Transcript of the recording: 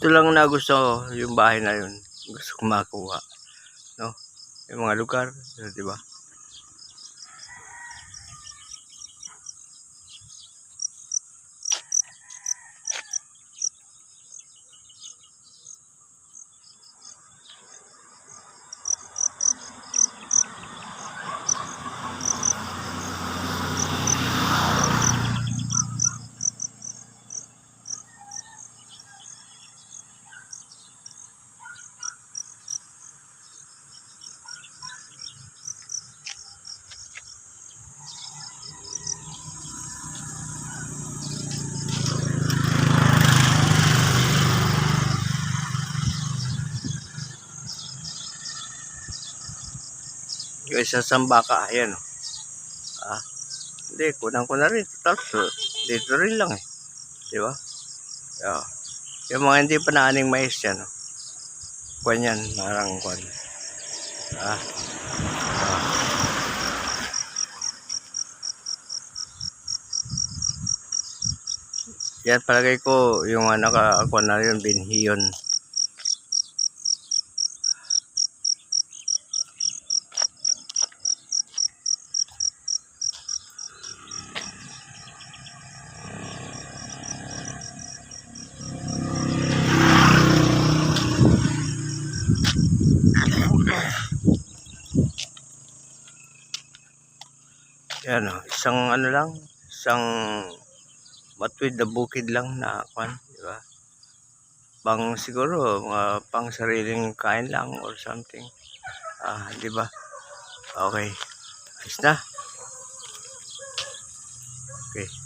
Ito lang na gusto ko, yung bahay na yun. Gusto ko makuha. No? Yung mga lugar, di ba? Yung isa Sambaka, ayan. Hindi, kunang ko na rin. Tapos, dito rin lang eh. Di ba? Yung mga hindi pa naaning mais yan. Kuwan yan, parang kuwan. Yan, palagay ko, yung nakakuha na yun, binhi yun. Yan o, isang ano lang, isang matwid na bukid lang na kuwan, di ba? Pang siguro, pang sariling kain lang or something. Di ba? Okay. Ayos na. Okay.